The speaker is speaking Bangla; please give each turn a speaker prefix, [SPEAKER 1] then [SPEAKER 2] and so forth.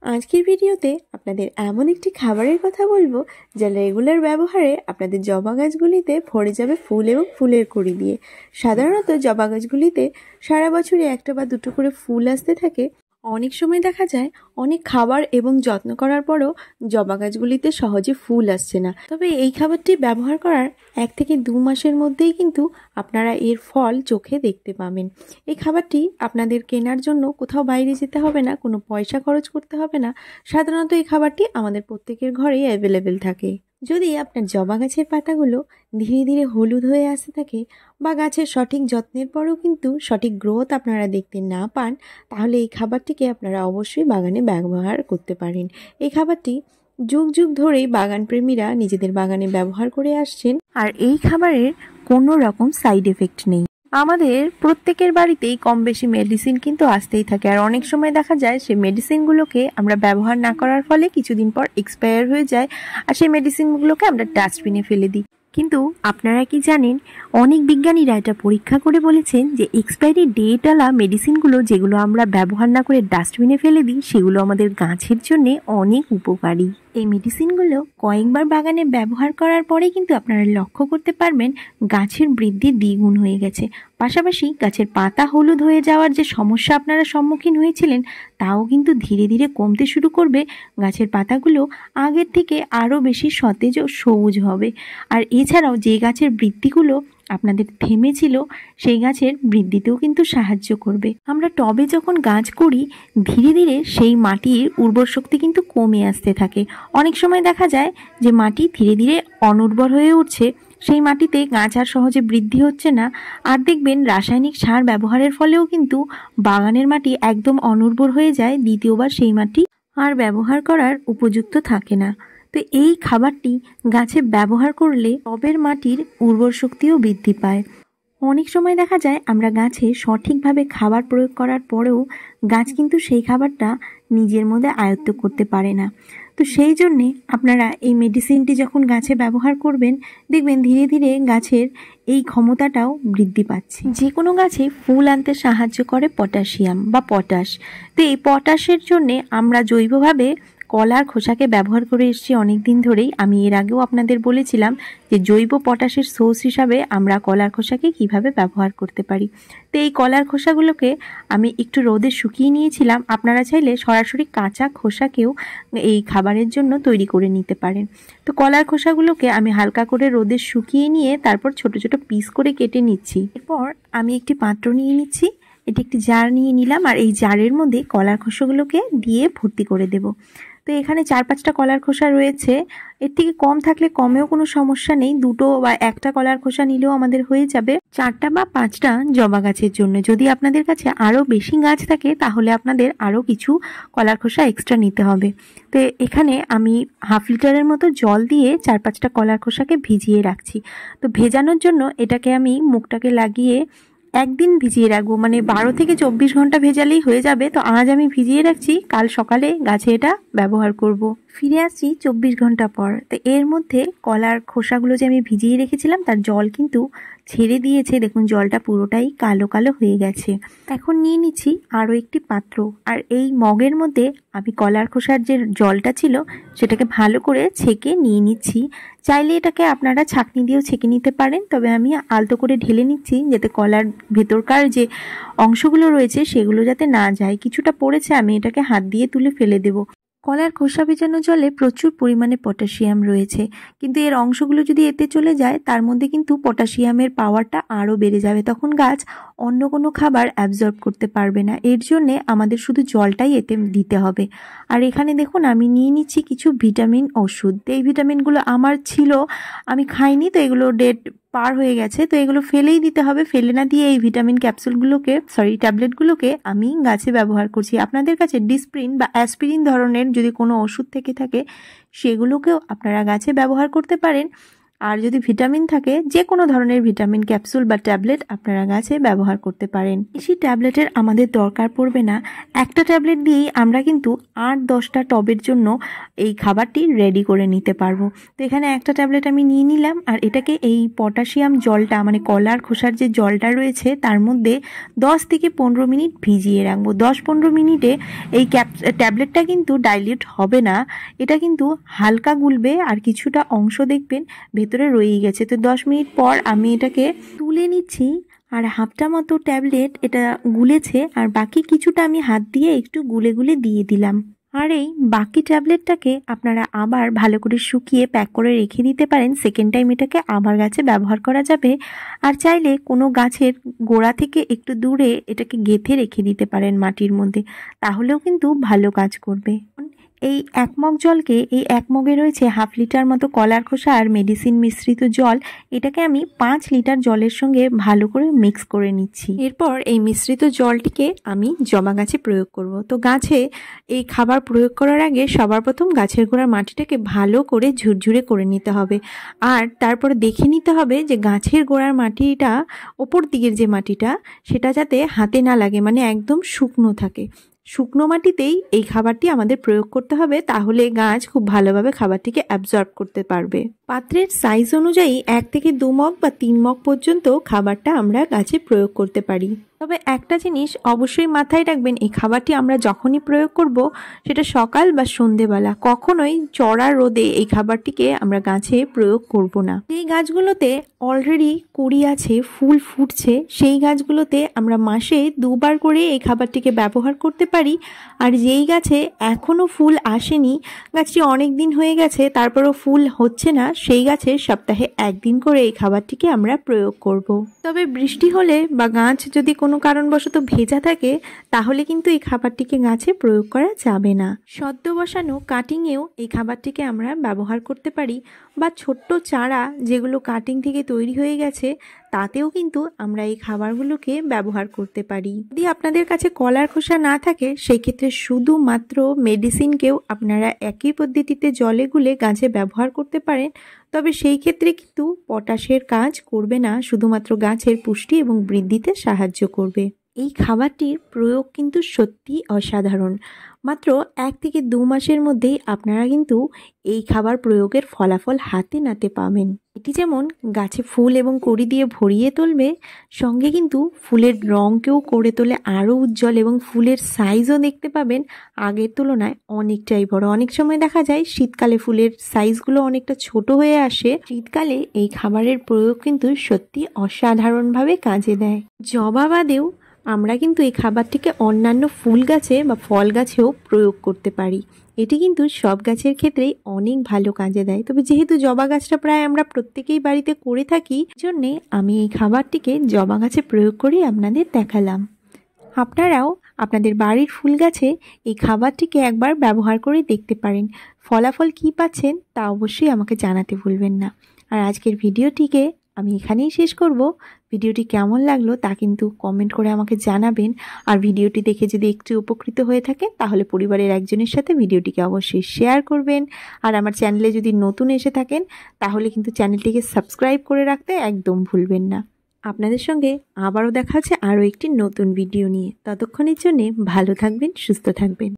[SPEAKER 1] আজকের ভিডিওতে আপনাদের এমন একটি খাবারের কথা বলবো যা রেগুলার ব্যবহারে আপনাদের জবা গাছগুলিতে ভরে যাবে ফুল এবং ফুলের কড়ি দিয়ে। সাধারণত জবা গাছগুলিতে সারা বছরই একটা বা দুটো করে ফুল আসতে থাকে। অনেক সময় দেখা যায় অনেক খাবার এবং যত্ন করার পরও জবা গাছগুলিতে সহজে ফুল আসছে না। তবে এই খাবারটি ব্যবহার করার 1 থেকে 2 মাসের মধ্যেই কিন্তু আপনারা এর ফল চোখে দেখতে পাবেন। এই খাবারটি আপনাদের কেনার জন্য কোথাও বাইরে যেতে হবে না, কোনো পয়সা খরচ করতে হবে না। সাধারণত এই খাবারটি আমাদের প্রত্যেকের ঘরেই অ্যাভেলেবেল থাকে। যদি আপনার জবা গাছের পাতাগুলো ধীরে ধীরে হলুদ হয়ে আসতে থাকে বা গাছের সঠিক যত্নের পরেও কিন্তু সঠিক গ্রোথ আপনারা দেখতে না পান, তাহলে এই খাবারটিকে আপনারা অবশ্যই বাগানে ব্যবহার করতে পারেন। এই খাবারটি যুগ যুগ ধরেই বাগানপ্রেমীরা নিজেদের বাগানে ব্যবহার করে আসছেন, আর এই খাবারের কোনো রকম সাইড এফেক্ট নেই। আমাদের প্রত্যেকের বাড়িতেই কম বেশি মেডিসিন কিন্তু আসতেই থাকে, আর অনেক সময় দেখা যায় সেই মেডিসিনগুলোকে আমরা ব্যবহার না করার ফলে কিছুদিন পর এক্সপায়ার হয়ে যায়, আর সেই মেডিসিনগুলোকে আমরা ডাস্টবিনে ফেলে দিই। কিন্তু আপনারা কি জানেন, অনেক বিজ্ঞানীরা এটা পরীক্ষা করে বলেছেন যে এক্সপায়ারি ডেটওয়ালা মেডিসিনগুলো যেগুলো আমরা ব্যবহার না করে ডাস্টবিনে ফেলে দিই, সেগুলো আমাদের গাছের জন্য অনেক উপকারী। এই মেডিসিনগুলো কয়েকবার বাগানে ব্যবহার করার পরে কিন্তু আপনারা লক্ষ্য করতে পারবেন গাছের বৃদ্ধি দ্বিগুণ হয়ে গেছে। পাশাপাশি গাছের পাতা হলুদ হয়ে যাওয়ার যে সমস্যা আপনারা সম্মুখীন হয়েছিলেন, তাও কিন্তু ধীরে ধীরে কমতে শুরু করবে। গাছের পাতাগুলো আগের থেকে আরও বেশি সতেজ ও সবুজ হবে। আর এছাড়াও যে গাছের বৃদ্ধিগুলো আপনাদের থেমেছিল, সেই গাছের বৃদ্ধিতেও কিন্তু সাহায্য করবে। আমরা টবে যখন গাছ করি, ধীরে ধীরে সেই মাটির উর্বর শক্তি কিন্তু কমে আসতে থাকে। অনেক সময় দেখা যায় যে মাটি ধীরে ধীরে অনুর্বর হয়ে উঠছে, সেই মাটিতে গাছ আর সহজে বৃদ্ধি হচ্ছে না। আর দেখবেন রাসায়নিক সার ব্যবহারের ফলেও কিন্তু বাগানের মাটি একদম অনুর্বর হয়ে যায়, দ্বিতীয়বার সেই মাটি আর ব্যবহার করার উপযুক্ত থাকে না। তো এই খাবারটি গাছে ব্যবহার করলে টবের মাটির উর্বর শক্তিও বৃদ্ধি পায়। অনেক সময় দেখা যায় আমরা গাছে সঠিকভাবে খাবার প্রয়োগ করার পরেও গাছ কিন্তু সেই খাবারটা নিজের মধ্যে আয়ত্ত করতে পারে না। তো সেই জন্যে আপনারা এই মেডিসিনটি যখন গাছে ব্যবহার করবেন, দেখবেন ধীরে ধীরে গাছের এই ক্ষমতাটাও বৃদ্ধি পাচ্ছে। যে কোনো গাছে ফুল আনতে সাহায্য করে পটাশিয়াম বা পটাশ। তো এই পটাশের জন্যে আমরা জৈবভাবে কলার খোসাকে ব্যবহার করে এসেছি অনেক দিন ধরেই। আমি এর আগেও আপনাদের বলেছিলাম যে জৈব পটাশের সোর্স হিসাবে আমরা কলার খোসাকে কিভাবে ব্যবহার করতে পারি। তো এই কলার খোসাগুলোকে আমি একটু রোদে শুকিয়ে নিয়েছিলাম। আপনারা চাইলে সরাসরি কাঁচা খোসাকেও এই খাবারের জন্য তৈরি করে নিতে পারেন। তো কলার খোসাগুলোকে আমি হালকা করে রোদে শুকিয়ে নিয়ে তারপর ছোট ছোট পিস করে কেটে নিচ্ছি। এরপর আমি একটি পাত্র নিয়ে নিচ্ছি, এটি একটি জার নিয়ে নিলাম, আর এই জারের মধ্যে কলার খোসাগুলোকে দিয়ে ভর্তি করে দেব। তো এখানে 4-5টা কলার খোসা রয়েছে, এর থেকে কম থাকলে কমেও কোনো সমস্যা নেই। 2টো বা 1টা কলার খোসা নিলেও আমাদের হয়ে যাবে 4টা বা 5টা জবা গাছের জন্য। যদি আপনাদের কাছে আরও বেশি গাছ থাকে, তাহলে আপনাদের আরও কিছু কলার খোসা এক্সট্রা নিতে হবে। তো এখানে আমি 1/2 লিটারের মতো জল দিয়ে 4-5টা কলার খোসাকে ভিজিয়ে রাখছি। তো ভেজানোর জন্য এটাকে আমি মুখটাকে লাগিয়ে একদিন ভিজিয়ে রাখবো, মানে 12 থেকে 24 ঘন্টা ভেজালেই হয়ে যাবে। তো আজ আমি ভিজিয়ে রাখছি, কাল সকালে গাছে এটা ব্যবহার করব। ফিরে আসছি 24 ঘন্টা পর। তো এর মধ্যে কলার খোসাগুলো যে আমি ভিজিয়ে রেখেছিলাম, তার জল কিন্তু ছেড়ে দিয়েছে। দেখুন জলটা পুরোটাই কালো কালো হয়ে গেছে। এখন নিয়ে নিচ্ছি আরও একটি পাত্র, আর এই মগের মধ্যে আমি কলার খোসার যে জলটা ছিল সেটাকে ভালো করে ছেঁকে নিয়ে নিচ্ছি। চাইলে এটাকে আপনারা ছাঁকনি দিয়েও ছেঁকে নিতে পারেন, তবে আমি আলতো করে ঢেলে নিচ্ছি যাতে কলার ভেতরকার যে অংশগুলো রয়েছে সেগুলো যাতে না যায়। কিছুটা পড়েছে, আমি এটাকে হাত দিয়ে তুলে ফেলে দেব। কলার খোসা ভেজানো জলে প্রচুর পরিমাণে পটাশিয়াম রয়েছে, কিন্তু এর অংশগুলো যদি এতে চলে যায়, তার মধ্যে কিন্তু পটাশিয়ামের পাওয়ারটা আরও বেড়ে যাবে। তখন গাছ অন্য কোনো খাবার অ্যাবজর্ব করতে পারবে না। এর জন্যে আমাদের শুধু জলটাই এতে দিতে হবে। আর এখানে দেখুন আমি নিয়ে নিচ্ছি কিছু ভিটামিন ওষুধ। এই ভিটামিনগুলো আমার ছিল, আমি খাইনি, তো এগুলো ডেট পার হয়ে গেছে, তো এগুলো ফেলেই দিতে হবে। ফেলে না দিয়ে এই ভিটামিন ক্যাপসুলগুলোকে ট্যাবলেটগুলোকে আমি গাছে ব্যবহার করছি। আপনাদের কাছে ডিসপ্রিন বা অ্যাসপিরিন ধরনের যদি কোনো ওষুধ থেকে থাকে, সেগুলোকেও আপনারা গাছে ব্যবহার করতে পারেন। আর যদি ভিটামিন থাকে, যে কোনো ধরনের ভিটামিন ক্যাপসুল বা ট্যাবলেট আপনারা গাছে ব্যবহার করতে পারেন। বেশি ট্যাবলেটের আমাদের দরকার পড়বে না, একটা ট্যাবলেট দিয়েই আমরা কিন্তু 8-10টা টবের জন্য এই খাবারটি রেডি করে নিতে পারবো। তো এখানে একটা ট্যাবলেট আমি নিয়ে নিলাম, আর এটাকে এই পটাশিয়াম জলটা মানে কলার খোসার যে জলটা রয়েছে তার মধ্যে 10 থেকে 15 মিনিট ভিজিয়ে রাখবো। 10-15 মিনিটে এই ট্যাবলেটটা কিন্তু ডাইলিউট হবে না, এটা কিন্তু হালকা গুলবে, আর কিছুটা অংশ দেখবেন ভেতরে রয়েই গেছে। তো 10 মিনিট পর আমি এটাকে তুলে নিচ্ছি, আর হাফটা মতো ট্যাবলেট এটা গুলেছে, আর বাকি কিছুটা আমি হাত দিয়ে একটু গুলে গুলে দিয়ে দিলাম। আর এই বাকি ট্যাবলেটটাকে আপনারা আবার ভালো করে শুকিয়ে প্যাক করে রেখে দিতে পারেন। সেকেন্ড টাইম এটাকে আবার গাছে ব্যবহার করা যাবে। আর চাইলে কোনো গাছের গোড়া থেকে একটু দূরে এটাকে গেঁথে রেখে দিতে পারেন মাটির মধ্যে, তাহলেও কিন্তু ভালো কাজ করবে। এই 1 মগ জলকে, এই 1 মগে রয়েছে 1/2 লিটার মতো কলার খোসা আর মেডিসিন মিশ্রিত জল। এটাকে আমি 5 লিটার জলের সঙ্গে ভালো করে মিক্স করে নিচ্ছি। এরপর এই মিশ্রিত জলটিকে আমি জবা গাছে প্রয়োগ করব। তো গাছে এই খাবার প্রয়োগ করার আগে সবার প্রথম গাছের গোড়ার মাটিটাকে ভালো করে ঝুরঝুরে করে নিতে হবে, আর তারপরে দেখে নিতে হবে যে গাছের গোড়ার মাটিটা, ওপর দিকের যে মাটিটা, সেটা যাতে হাতে না লাগে, মানে একদম শুকনো থাকে। শুকনো মাটিতেই এই খাবারটি আমাদের প্রয়োগ করতে হবে, তাহলে গাছ খুব ভালোভাবে খাবারটিকে অ্যাবজর্ব করতে পারবে। পাত্রের সাইজ অনুযায়ী 1 থেকে 2 মগ বা 3 মগ পর্যন্ত খাবারটা আমরা গাছে প্রয়োগ করতে পারি। তবে একটা জিনিস অবশ্যই মাথায় রাখবেন, এই খাবারটি আমরা যখনই প্রয়োগ করব সেটা সকাল বা সন্ধেবেলা, কখনোই চড়া রোদে এই খাবারটিকে আমরা গাছে প্রয়োগ করব না। এই গাছগুলোতে অলরেডি কুড়ি আছে, ফুল ফুটছে, সেই গাছগুলোতে আমরা মাসে 2 বার করে এই খাবারটিকে ব্যবহার করতে পারি। আর যেই গাছে এখনও ফুল আসেনি, গাছটি অনেক দিন হয়ে গেছে তারপরও ফুল হচ্ছে না, সেই গাছে সপ্তাহে 1 দিন করে এই খাবারটিকে আমরা প্রয়োগ করব। তবে বৃষ্টি হলে বা গাছ যদি কোনো কারণবশত ভেজা থাকে, তাহলে কিন্তু এই খাবারটিকে গাছে প্রয়োগ করা যাবে না। সদ্য বসানো কাটিংয়েও এই খাবারটিকে আমরা ব্যবহার করতে পারি, বা ছোট্ট চারা যেগুলো কাটিং থেকে তৈরি হয়ে গেছে, তাতেও কিন্তু আমরা এই খাবারগুলোকে ব্যবহার করতে পারি। যদি আপনাদের কাছে কলার খোসা না থাকে, সেই ক্ষেত্রে শুধুমাত্র মেডিসিনকেও আপনারা একই পদ্ধতিতে জলে গুলে গাছে ব্যবহার করতে পারেন। তবে সেই ক্ষেত্রে কিন্তু পটাশের কাজ করবে না, শুধুমাত্র গাছের পুষ্টি এবং বৃদ্ধিতে সাহায্য করবে। এই খাবারটির প্রয়োগ কিন্তু সত্যি অসাধারণ। মাত্র 1 থেকে 2 মাসের মধ্যেই আপনারা কিন্তু এই খাবার প্রয়োগের ফলাফল হাতে নাতে পাবেন। এটি যেমন গাছে ফুল এবং কড়ি দিয়ে ভরিয়ে তুলবে, সঙ্গে কিন্তু ফুলের রঙকেও করে তোলে আরও উজ্জ্বল, এবং ফুলের সাইজও দেখতে পাবেন আগের তুলনায় অনেকটাই বড়। অনেক সময় দেখা যায় শীতকালে ফুলের সাইজগুলো অনেকটা ছোট হয়ে আসে। শীতকালে এই খাবারের প্রয়োগ কিন্তু সত্যি অসাধারণভাবে কাজে দেয়। জবা বাদেও আমরা কিন্তু এই খাবারটিকে অন্যান্য ফুল গাছে বা ফল গাছেও প্রয়োগ করতে পারি। এটি কিন্তু সব গাছের ক্ষেত্রেই অনেক ভালো কাজে দেয়। তবে যেহেতু জবা গাছটা প্রায় আমরা প্রত্যেকেই বাড়িতে করে থাকি, জন্যে আমি এই খাবারটিকে জবা গাছে প্রয়োগ করে আপনাদের দেখালাম। আপনারাও আপনাদের বাড়ির ফুল গাছে এই খাবারটিকে একবার ব্যবহার করে দেখতে পারেন। ফলাফল কী পাচ্ছেন তা অবশ্যই আমাকে জানাতে ভুলবেন না। আর আজকের ভিডিওটিকে আমি এখানেই শেষ করব। ভিডিওটি কেমন লাগলো তা কিন্তু কমেন্ট করে আমাকে জানাবেন। আর ভিডিওটি দেখে যদি একটু উপকৃত হয়ে থাকে, তাহলে পরিবারের একজনের সাথে ভিডিওটিকে অবশ্যই শেয়ার করবেন। আর আমার চ্যানেলে যদি নতুন এসে থাকেন, তাহলে কিন্তু চ্যানেলটিকে সাবস্ক্রাইব করে রাখতে একদম ভুলবেন না। আপনাদের সঙ্গে আবারও দেখা হচ্ছে আরও একটি নতুন ভিডিও নিয়ে। ততক্ষণের জন্যে ভালো থাকবেন, সুস্থ থাকবেন।